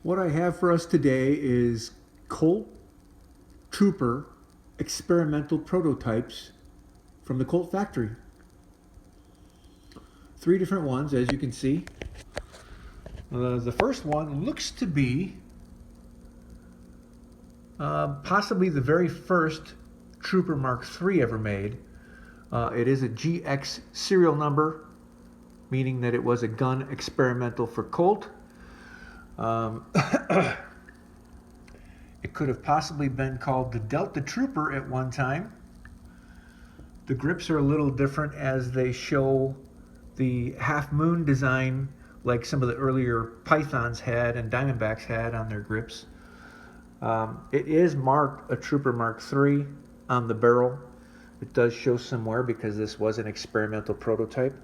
What I have for us today is Colt Trooper experimental prototypes from the Colt factory. 3 different ones, as you can see. The first one looks to be possibly the very first Trooper Mark III ever made. It is a GX serial number, meaning that it was a gun experimental for Colt. It could have possibly been called the Delta Trooper at one time. The grips are a little different as they show the half moon design like some of the earlier Pythons had and Diamondbacks had on their grips. It is marked a Trooper Mark III on the barrel. It does show some wear because this was an experimental prototype.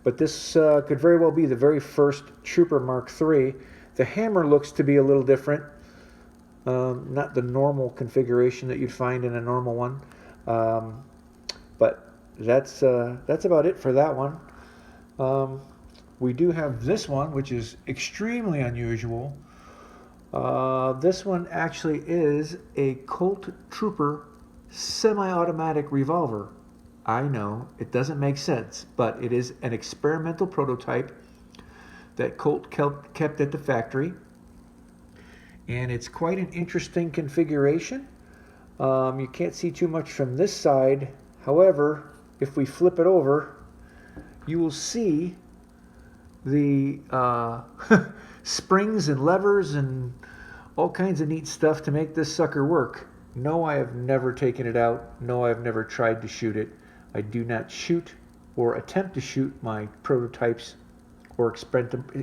But this could very well be the very first Trooper Mark III. The hammer looks to be a little different. Not the normal configuration that you'd find in a normal one. But that's about it for that one. We do have this one, which is extremely unusual. This one actually is a Colt Trooper semi-automatic revolver. I know, it doesn't make sense, but it is an experimental prototype that Colt kept at the factory. And it's quite an interesting configuration. You can't see too much from this side. However, if we flip it over, you will see the springs and levers and all kinds of neat stuff to make this sucker work. No, I have never taken it out. No, I've never tried to shoot it. I do not shoot or attempt to shoot my prototypes or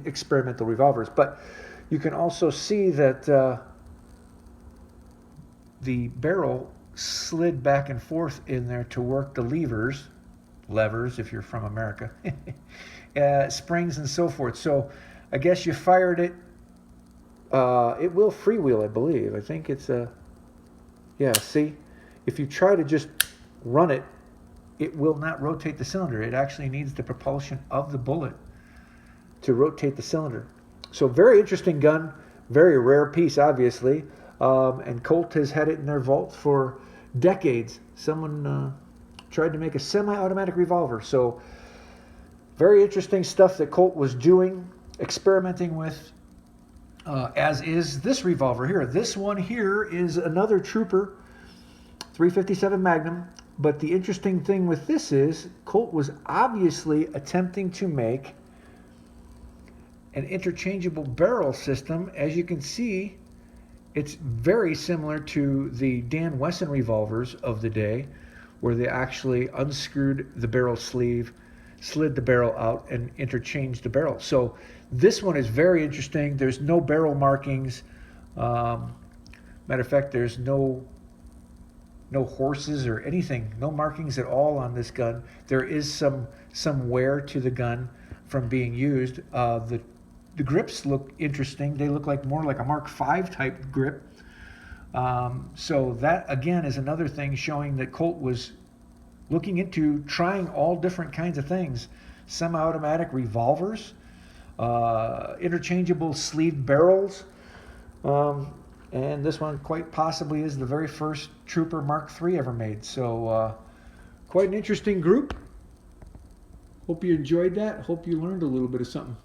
experimental revolvers. But you can also see that the barrel slid back and forth in there to work the levers if you're from America, springs and so forth. So I guess you fired it. It will freewheel, I believe. I think it's a, yeah, see? If you try to just run it, it will not rotate the cylinder. It actually needs the propulsion of the bullet to rotate the cylinder. So very interesting gun, very rare piece, obviously. And Colt has had it in their vault for decades. Someone tried to make a semi-automatic revolver. So very interesting stuff that Colt was doing, experimenting with, as is this revolver here. This one here is another Trooper 357 Magnum. But the interesting thing with this is Colt was obviously attempting to make an interchangeable barrel system. As you can see, it's very similar to the Dan Wesson revolvers of the day, where they actually unscrewed the barrel sleeve, slid the barrel out, and interchanged the barrel. So this one is very interesting. There's no barrel markings. Matter of fact, there's no horses or anything, no markings at all on this gun. There is some wear to the gun from being used. The grips look interesting. They look like more like a Mark V type grip. So that again is another thing showing that Colt was looking into trying all different kinds of things. Semi-automatic revolvers, interchangeable sleeved barrels, and this one quite possibly is the very first Trooper Mark III ever made. So quite an interesting group. Hope you enjoyed that. Hope you learned a little bit of something.